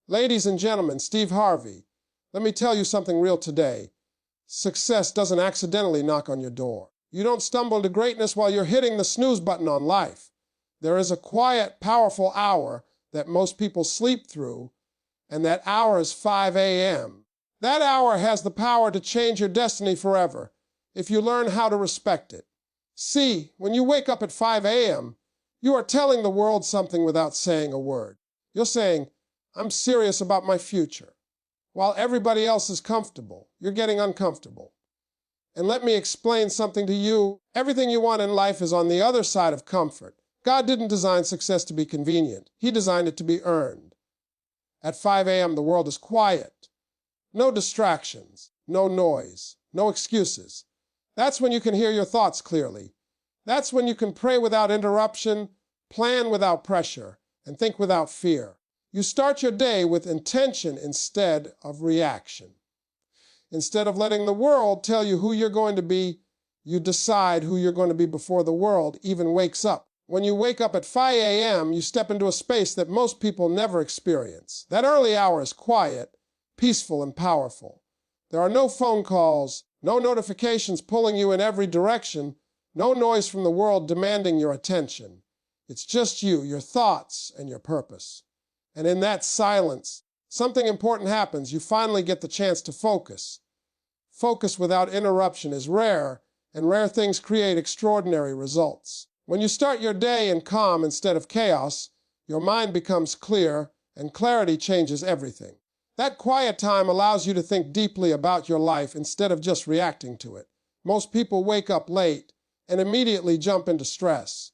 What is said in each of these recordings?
Ladies and gentlemen, Steve Harvey. Let me tell you something real today. Success doesn't accidentally knock on your door. You don't stumble to greatness while you're hitting the snooze button on life. There is a quiet, powerful hour that most people sleep through, and that hour is 5 a.m. That hour has the power to change your destiny forever if you learn how to respect it. See, when you wake up at 5 a.m., you are telling the world something without saying a word. You're saying, I'm serious about my future. While everybody else is comfortable, you're getting uncomfortable. And let me explain something to you. Everything you want in life is on the other side of comfort. God didn't design success to be convenient. He designed it to be earned. At 5 a.m., the world is quiet. No distractions, no noise, no excuses. That's when you can hear your thoughts clearly. That's when you can pray without interruption, plan without pressure, and think without fear. You start your day with intention instead of reaction. Instead of letting the world tell you who you're going to be, you decide who you're going to be before the world even wakes up. When you wake up at 5 a.m., you step into a space that most people never experience. That early hour is quiet, peaceful, and powerful. There are no phone calls, no notifications pulling you in every direction, no noise from the world demanding your attention. It's just you, your thoughts, and your purpose. And in that silence, something important happens. You finally get the chance to focus. Focus without interruption is rare, and rare things create extraordinary results. When you start your day in calm instead of chaos, your mind becomes clear, and clarity changes everything. That quiet time allows you to think deeply about your life instead of just reacting to it. Most people wake up late and immediately jump into stress.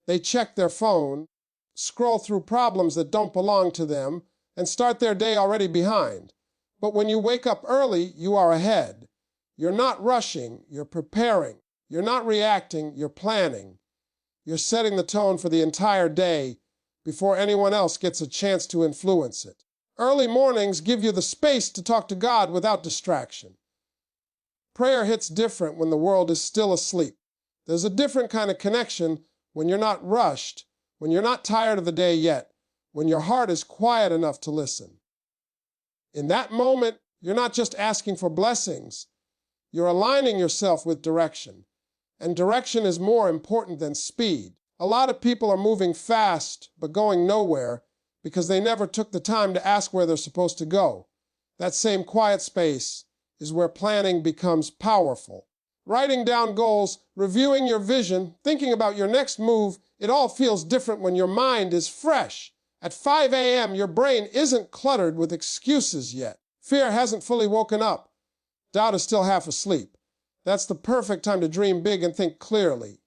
They check their phone, scroll through problems that don't belong to them, and start their day already behind. But when you wake up early, you are ahead. You're not rushing, you're preparing. You're not reacting, you're planning. You're setting the tone for the entire day before anyone else gets a chance to influence it. Early mornings give you the space to talk to God without distraction. Prayer hits different when the world is still asleep. There's a different kind of connection when you're not rushed, when you're not tired of the day yet, when your heart is quiet enough to listen. In that moment, you're not just asking for blessings. You're aligning yourself with direction. And direction is more important than speed. A lot of people are moving fast, but going nowhere because they never took the time to ask where they're supposed to go. That same quiet space is where planning becomes powerful. Writing down goals, reviewing your vision, thinking about your next move, it all feels different when your mind is fresh. At 5 a.m., your brain isn't cluttered with excuses yet. Fear hasn't fully woken up. Doubt is still half asleep. That's the perfect time to dream big and think clearly.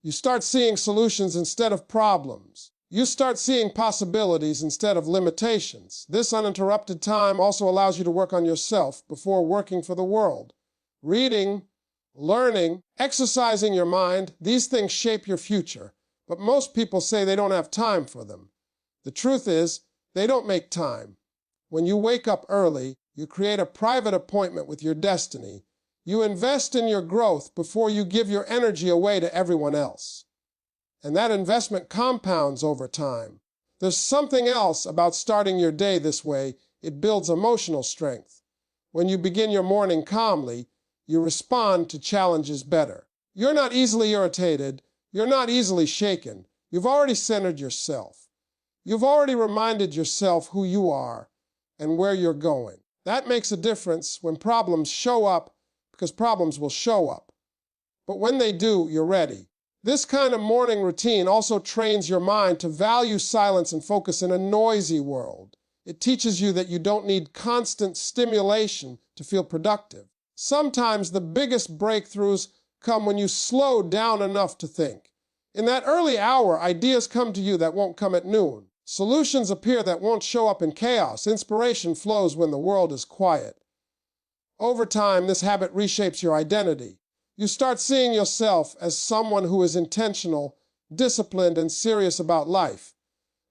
You start seeing solutions instead of problems. You start seeing possibilities instead of limitations. This uninterrupted time also allows you to work on yourself before working for the world. Reading, learning, exercising your mind, these things shape your future. But most people say they don't have time for them. The truth is, they don't make time. When you wake up early, you create a private appointment with your destiny. You invest in your growth before you give your energy away to everyone else. And that investment compounds over time. There's something else about starting your day this way. It builds emotional strength. When you begin your morning calmly, you respond to challenges better. You're not easily irritated. You're not easily shaken. You've already centered yourself. You've already reminded yourself who you are and where you're going. That makes a difference when problems show up, because problems will show up. But when they do, you're ready. This kind of morning routine also trains your mind to value silence and focus in a noisy world. It teaches you that you don't need constant stimulation to feel productive. Sometimes the biggest breakthroughs come when you slow down enough to think. In that early hour, ideas come to you that won't come at noon. Solutions appear that won't show up in chaos. Inspiration flows when the world is quiet. Over time, this habit reshapes your identity. You start seeing yourself as someone who is intentional, disciplined, and serious about life.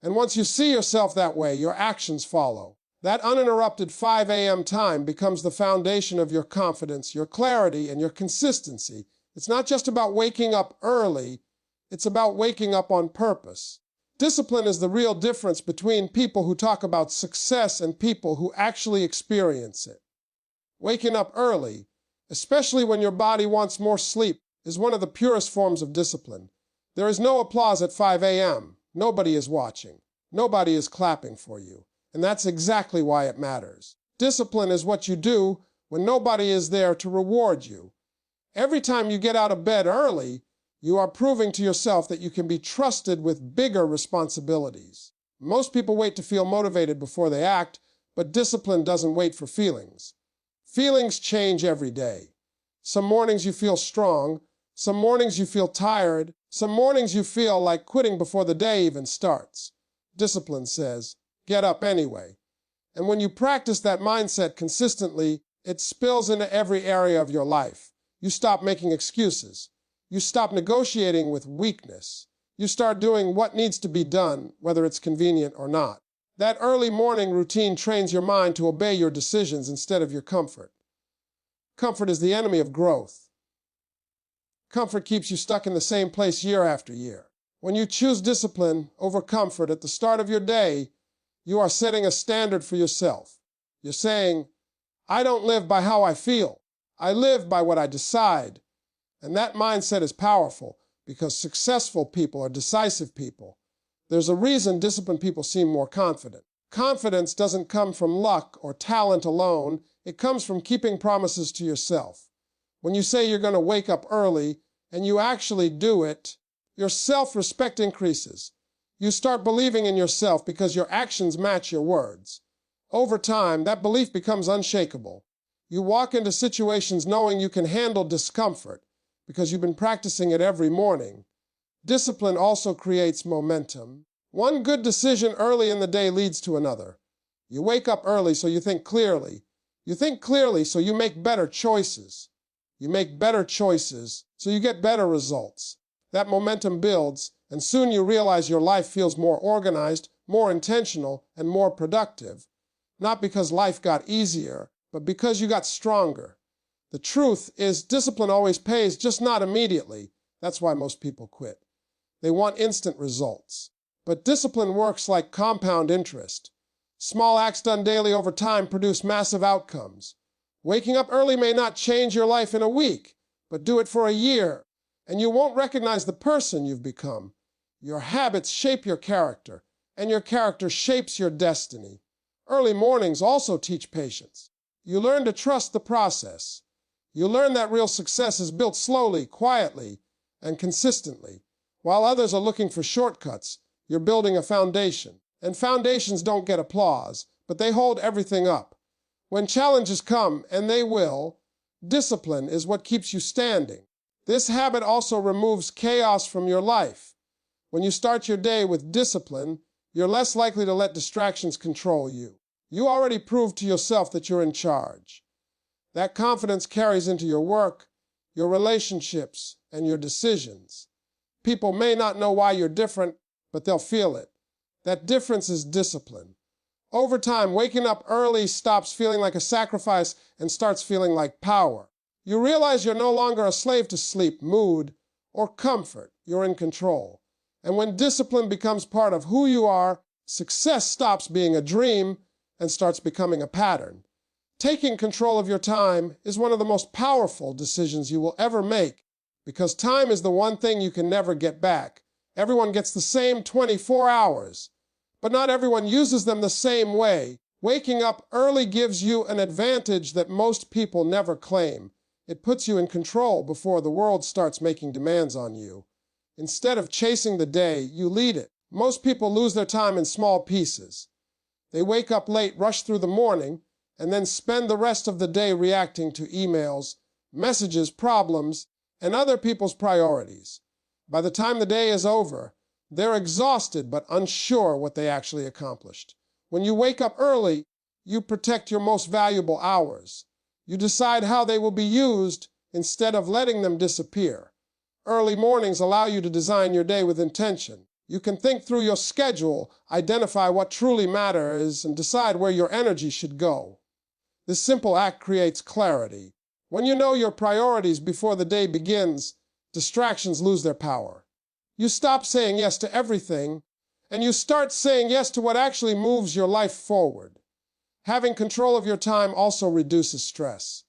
And once you see yourself that way, your actions follow. That uninterrupted 5 a.m. time becomes the foundation of your confidence, your clarity, and your consistency. It's not just about waking up early, it's about waking up on purpose. Discipline is the real difference between people who talk about success and people who actually experience it. Waking up early, especially when your body wants more sleep, is one of the purest forms of discipline. There is no applause at 5 a.m. Nobody is watching. Nobody is clapping for you. And that's exactly why it matters. Discipline is what you do when nobody is there to reward you. Every time you get out of bed early, you are proving to yourself that you can be trusted with bigger responsibilities. Most people wait to feel motivated before they act, but discipline doesn't wait for feelings. Feelings change every day. Some mornings you feel strong, some mornings you feel tired, some mornings you feel like quitting before the day even starts. Discipline says, get up anyway. And when you practice that mindset consistently, it spills into every area of your life. You stop making excuses. You stop negotiating with weakness. You start doing what needs to be done, whether it's convenient or not. That early morning routine trains your mind to obey your decisions instead of your comfort. Comfort is the enemy of growth. Comfort keeps you stuck in the same place year after year. When you choose discipline over comfort at the start of your day, you are setting a standard for yourself. You're saying, I don't live by how I feel. I live by what I decide. And that mindset is powerful because successful people are decisive people. There's a reason disciplined people seem more confident. Confidence doesn't come from luck or talent alone. It comes from keeping promises to yourself. When you say you're going to wake up early and you actually do it, your self-respect increases. You start believing in yourself because your actions match your words. Over time, that belief becomes unshakable. You walk into situations knowing you can handle discomfort because you've been practicing it every morning. Discipline also creates momentum. One good decision early in the day leads to another. You wake up early so you think clearly. You think clearly so you make better choices. You make better choices so you get better results. That momentum builds, and soon you realize your life feels more organized, more intentional, and more productive. Not because life got easier, but because you got stronger. The truth is, discipline always pays, just not immediately. That's why most people quit. They want instant results. But discipline works like compound interest. Small acts done daily over time produce massive outcomes. Waking up early may not change your life in a week, but do it for a year, and you won't recognize the person you've become. Your habits shape your character, and your character shapes your destiny. Early mornings also teach patience. You learn to trust the process. You learn that real success is built slowly, quietly, and consistently. While others are looking for shortcuts, you're building a foundation. And foundations don't get applause, but they hold everything up. When challenges come, and they will, discipline is what keeps you standing. This habit also removes chaos from your life. When you start your day with discipline, you're less likely to let distractions control you. You already proved to yourself that you're in charge. That confidence carries into your work, your relationships, and your decisions. People may not know why you're different, but they'll feel it. That difference is discipline. Over time, waking up early stops feeling like a sacrifice and starts feeling like power. You realize you're no longer a slave to sleep, mood, or comfort. You're in control. And when discipline becomes part of who you are, success stops being a dream and starts becoming a pattern. Taking control of your time is one of the most powerful decisions you will ever make, because time is the one thing you can never get back. Everyone gets the same 24 hours, but not everyone uses them the same way. Waking up early gives you an advantage that most people never claim. It puts you in control before the world starts making demands on you. Instead of chasing the day, you lead it. Most people lose their time in small pieces. They wake up late, rush through the morning, and then spend the rest of the day reacting to emails, messages, problems, and other people's priorities. By the time the day is over, they're exhausted but unsure what they actually accomplished. When you wake up early, you protect your most valuable hours. You decide how they will be used instead of letting them disappear. Early mornings allow you to design your day with intention. You can think through your schedule, identify what truly matters, and decide where your energy should go. This simple act creates clarity. When you know your priorities before the day begins, distractions lose their power. You stop saying yes to everything, and you start saying yes to what actually moves your life forward. Having control of your time also reduces stress.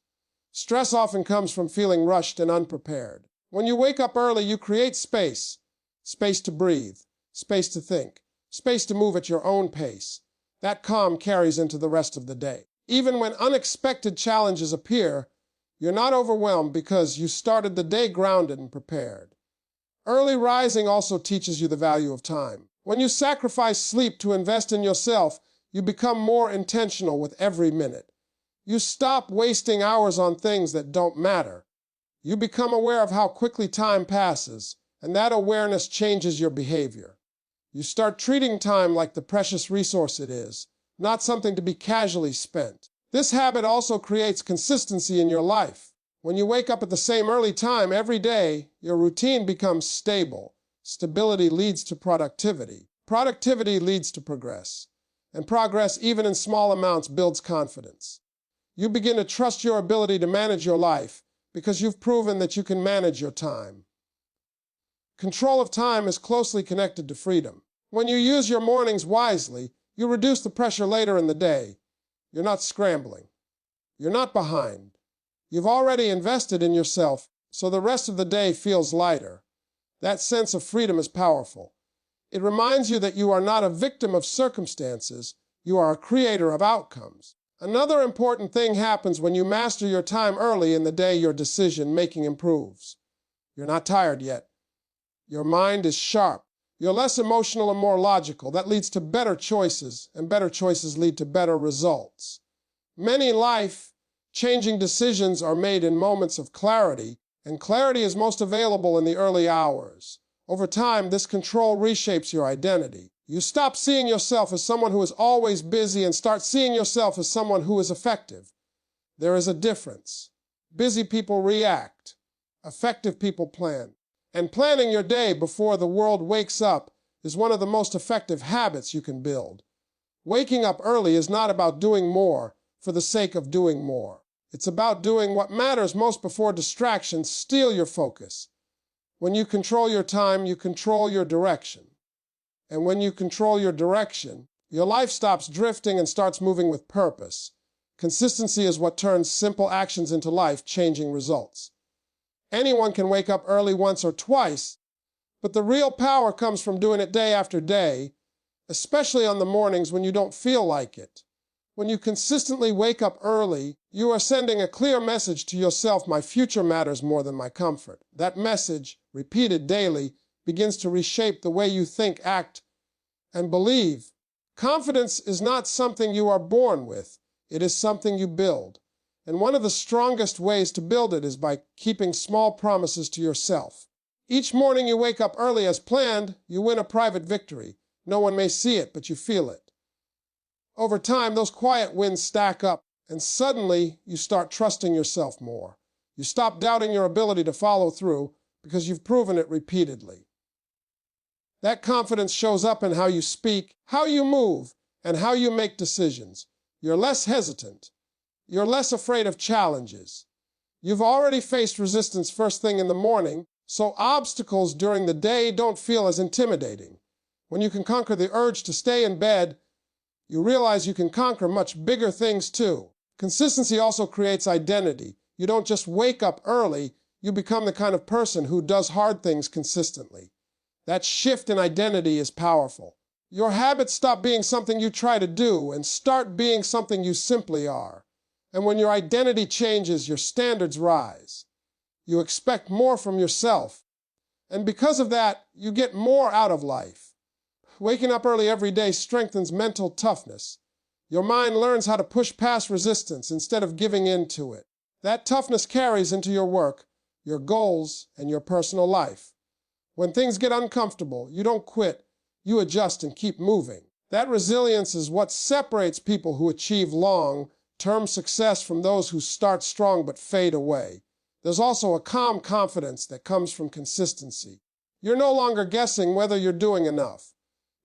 Stress often comes from feeling rushed and unprepared. When you wake up early, you create space. Space to breathe, space to think, space to move at your own pace. That calm carries into the rest of the day. Even when unexpected challenges appear, you're not overwhelmed because you started the day grounded and prepared. Early rising also teaches you the value of time. When you sacrifice sleep to invest in yourself, you become more intentional with every minute. You stop wasting hours on things that don't matter. You become aware of how quickly time passes, and that awareness changes your behavior. You start treating time like the precious resource it is, not something to be casually spent. This habit also creates consistency in your life. When you wake up at the same early time every day, your routine becomes stable. Stability leads to productivity. Productivity leads to progress. And progress, even in small amounts, builds confidence. You begin to trust your ability to manage your life because you've proven that you can manage your time. Control of time is closely connected to freedom. When you use your mornings wisely, you reduce the pressure later in the day. You're not scrambling. You're not behind. You've already invested in yourself, so the rest of the day feels lighter. That sense of freedom is powerful. It reminds you that you are not a victim of circumstances, you are a creator of outcomes. Another important thing happens when you master your time early in the day. Your decision-making improves. You're not tired yet. Your mind is sharp. You're less emotional and more logical. That leads to better choices, and better choices lead to better results. Many life-changing decisions are made in moments of clarity, and clarity is most available in the early hours. Over time, this control reshapes your identity. You stop seeing yourself as someone who is always busy and start seeing yourself as someone who is effective. There is a difference. Busy people react. Effective people plan. And planning your day before the world wakes up is one of the most effective habits you can build. Waking up early is not about doing more for the sake of doing more. It's about doing what matters most before distractions steal your focus. When you control your time, you control your direction. And when you control your direction, your life stops drifting and starts moving with purpose. Consistency is what turns simple actions into life-changing results. Anyone can wake up early once or twice, but the real power comes from doing it day after day, especially on the mornings when you don't feel like it. When you consistently wake up early, you are sending a clear message to yourself: my future matters more than my comfort. That message, repeated daily, begins to reshape the way you think, act, and believe. Confidence is not something you are born with. It is something you build. And one of the strongest ways to build it is by keeping small promises to yourself. Each morning you wake up early as planned, you win a private victory. No one may see it, but you feel it. Over time, those quiet wins stack up, and suddenly you start trusting yourself more. You stop doubting your ability to follow through because you've proven it repeatedly. That confidence shows up in how you speak, how you move, and how you make decisions. You're less hesitant. You're less afraid of challenges. You've already faced resistance first thing in the morning, so obstacles during the day don't feel as intimidating. When you can conquer the urge to stay in bed, you realize you can conquer much bigger things too. Consistency also creates identity. You don't just wake up early, you become the kind of person who does hard things consistently. That shift in identity is powerful. Your habits stop being something you try to do and start being something you simply are. And when your identity changes, your standards rise. You expect more from yourself. And because of that, you get more out of life. Waking up early every day strengthens mental toughness. Your mind learns how to push past resistance instead of giving in to it. That toughness carries into your work, your goals, and your personal life. When things get uncomfortable, you don't quit. You adjust and keep moving. That resilience is what separates people who achieve long-term success from those who start strong but fade away. There's also a calm confidence that comes from consistency. You're no longer guessing whether you're doing enough.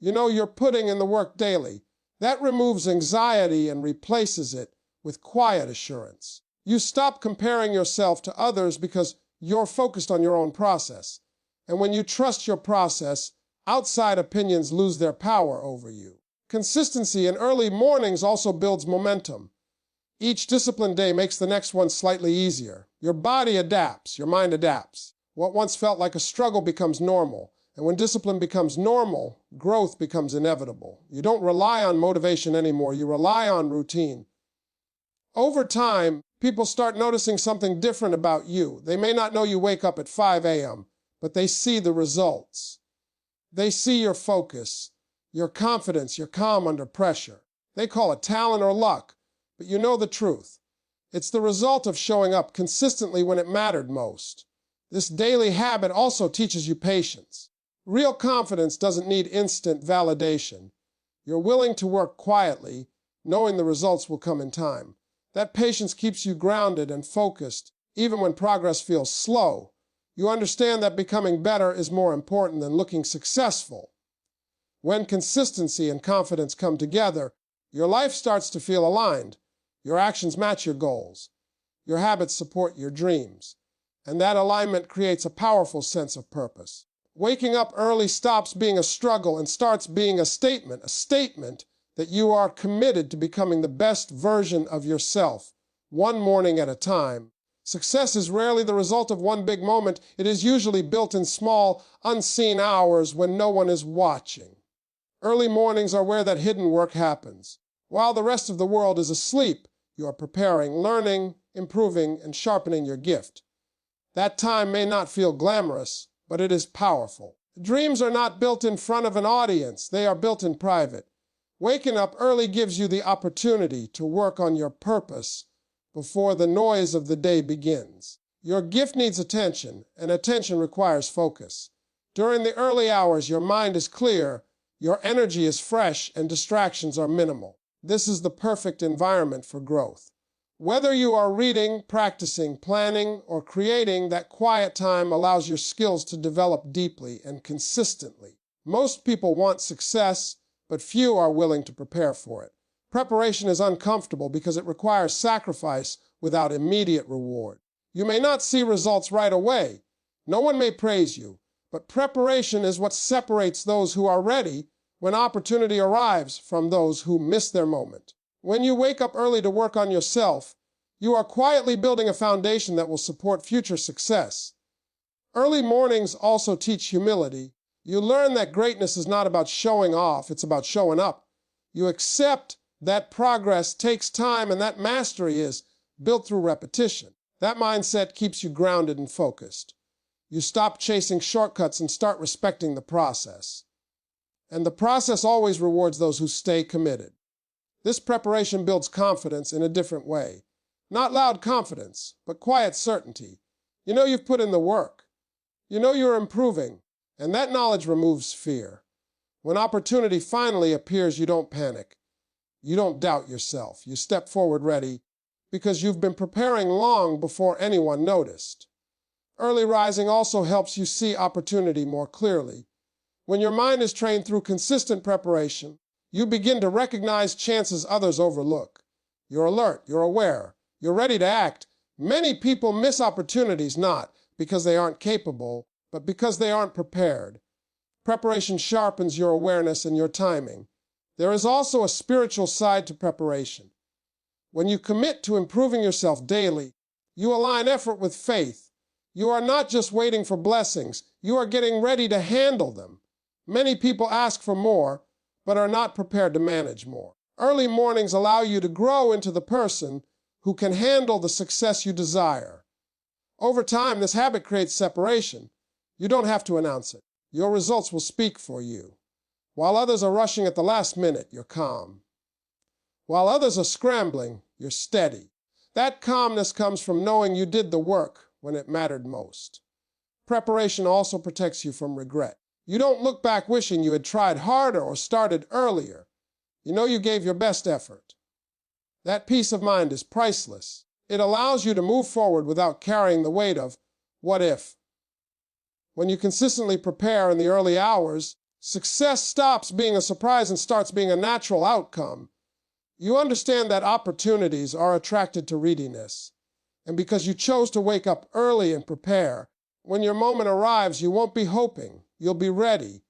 You know you're putting in the work daily. That removes anxiety and replaces it with quiet assurance. You stop comparing yourself to others because you're focused on your own process. And when you trust your process, Outside opinions lose their power over you. Consistency in early mornings also builds momentum. Each disciplined day makes the next one slightly easier. Your body adapts, your mind adapts. What once felt like a struggle becomes normal. And when discipline becomes normal, growth becomes inevitable. You don't rely on motivation anymore, you rely on routine. Over time, people start noticing something different about you. They may not know you wake up at 5 a.m., but they see the results. They see your focus, your confidence, your calm under pressure. They call it talent or luck, but you know the truth. It's the result of showing up consistently when it mattered most. This daily habit also teaches you patience. Real confidence doesn't need instant validation. You're willing to work quietly, knowing the results will come in time. That patience keeps you grounded and focused, even when progress feels slow. You understand that becoming better is more important than looking successful. When consistency and confidence come together, your life starts to feel aligned. Your actions match your goals. Your habits support your dreams. And that alignment creates a powerful sense of purpose. Waking up early stops being a struggle and starts being a statement that you are committed to becoming the best version of yourself, one morning at a time. Success is rarely the result of one big moment. It is usually built in small, unseen hours when no one is watching. Early mornings are where that hidden work happens. While the rest of the world is asleep, you are preparing, learning, improving, and sharpening your gift. That time may not feel glamorous, but it is powerful. Dreams are not built in front of an audience. They are built in private. Waking up early gives you the opportunity to work on your purpose before the noise of the day begins. Your gift needs attention, and attention requires focus. During the early hours, your mind is clear, your energy is fresh, and distractions are minimal. This is the perfect environment for growth. Whether you are reading, practicing, planning, or creating, that quiet time allows your skills to develop deeply and consistently. Most people want success, but few are willing to prepare for it. Preparation is uncomfortable because it requires sacrifice without immediate reward. You may not see results right away. No one may praise you, but preparation is what separates those who are ready when opportunity arrives from those who miss their moment. When you wake up early to work on yourself, you are quietly building a foundation that will support future success. Early mornings also teach humility. You learn that greatness is not about showing off, it's about showing up. You accept that progress takes time and that mastery is built through repetition. That mindset keeps you grounded and focused. You stop chasing shortcuts and start respecting the process. And the process always rewards those who stay committed. This preparation builds confidence in a different way. Not loud confidence, but quiet certainty. You know you've put in the work. You know you're improving, and that knowledge removes fear. When opportunity finally appears, you don't panic. You don't doubt yourself. You step forward ready because you've been preparing long before anyone noticed. Early rising also helps you see opportunity more clearly. When your mind is trained through consistent preparation, you begin to recognize chances others overlook. You're alert, you're aware, you're ready to act. Many people miss opportunities not because they aren't capable, but because they aren't prepared. Preparation sharpens your awareness and your timing. There is also a spiritual side to preparation. When you commit to improving yourself daily, you align effort with faith. You are not just waiting for blessings, you are getting ready to handle them. Many people ask for more, but are not prepared to manage more. Early mornings allow you to grow into the person who can handle the success you desire. Over time, this habit creates separation. You don't have to announce it. Your results will speak for you. While others are rushing at the last minute, you're calm. While others are scrambling, you're steady. That calmness comes from knowing you did the work when it mattered most. Preparation also protects you from regret. You don't look back wishing you had tried harder or started earlier. You know you gave your best effort. That peace of mind is priceless. It allows you to move forward without carrying the weight of what if. When you consistently prepare in the early hours, success stops being a surprise and starts being a natural outcome. You understand that opportunities are attracted to readiness. And because you chose to wake up early and prepare, when your moment arrives, you won't be hoping. You'll be ready.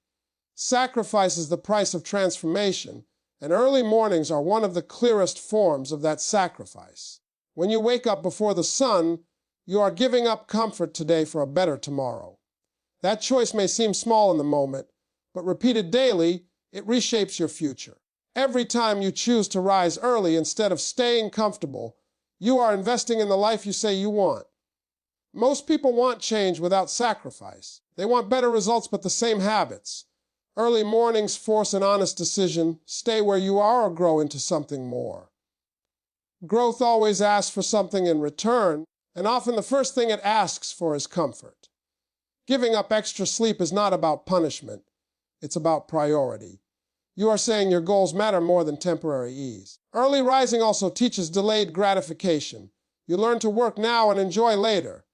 Sacrifice is the price of transformation, and early mornings are one of the clearest forms of that sacrifice. When you wake up before the sun, you are giving up comfort today for a better tomorrow. That choice may seem small in the moment, but repeated daily, it reshapes your future. Every time you choose to rise early instead of staying comfortable, you are investing in the life you say you want. Most people want change without sacrifice. They want better results but the same habits. Early mornings force an honest decision: stay where you are or grow into something more. Growth always asks for something in return, and often the first thing it asks for is comfort. Giving up extra sleep is not about punishment. It's about priority. You are saying your goals matter more than temporary ease. Early rising also teaches delayed gratification. You learn to work now and enjoy later.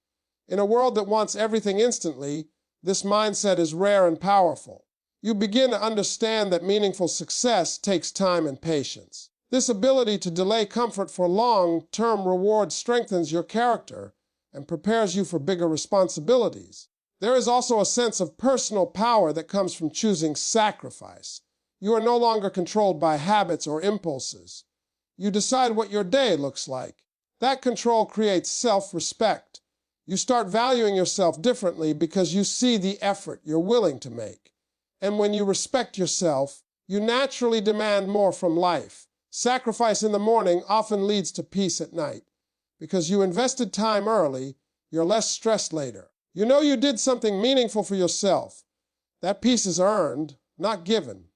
In a world that wants everything instantly, this mindset is rare and powerful. You begin to understand that meaningful success takes time and patience. This ability to delay comfort for long-term rewards strengthens your character and prepares you for bigger responsibilities. There is also a sense of personal power that comes from choosing sacrifice. You are no longer controlled by habits or impulses. You decide what your day looks like. That control creates self-respect. You start valuing yourself differently because you see the effort you're willing to make. And when you respect yourself, you naturally demand more from life. Sacrifice in the morning often leads to peace at night. Because you invested time early, you're less stressed later. You know you did something meaningful for yourself. That peace is earned, not given.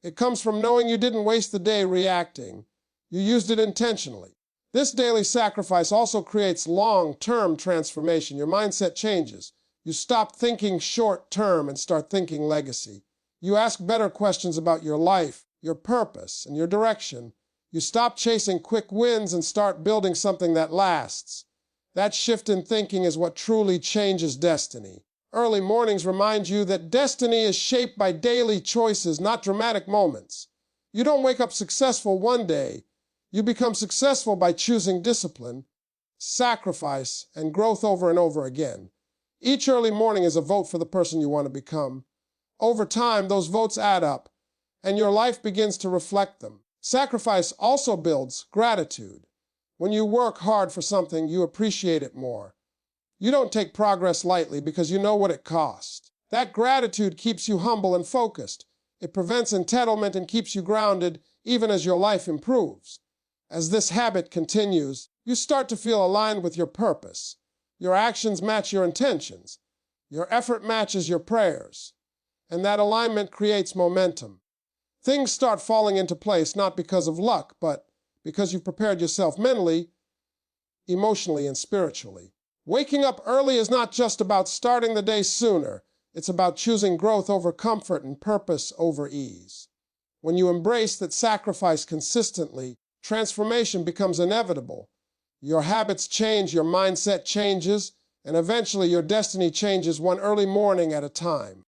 It comes from knowing you didn't waste the day reacting. You used it intentionally. This daily sacrifice also creates long-term transformation. Your mindset changes. You stop thinking short-term and start thinking legacy. You ask better questions about your life, your purpose, and your direction. You stop chasing quick wins and start building something that lasts. That shift in thinking is what truly changes destiny. Early mornings remind you that destiny is shaped by daily choices, not dramatic moments. You don't wake up successful one day. You become successful by choosing discipline, sacrifice, and growth over and over again. Each early morning is a vote for the person you want to become. Over time, those votes add up, and your life begins to reflect them. Sacrifice also builds gratitude. When you work hard for something, you appreciate it more. You don't take progress lightly because you know what it costs. That gratitude keeps you humble and focused. It prevents entitlement and keeps you grounded even as your life improves. As this habit continues, you start to feel aligned with your purpose. Your actions match your intentions. Your effort matches your prayers. And that alignment creates momentum. Things start falling into place not because of luck, but because you've prepared yourself mentally, emotionally, and spiritually. Waking up early is not just about starting the day sooner. It's about choosing growth over comfort and purpose over ease. When you embrace that sacrifice consistently, transformation becomes inevitable. Your habits change, your mindset changes, and eventually your destiny changes one early morning at a time.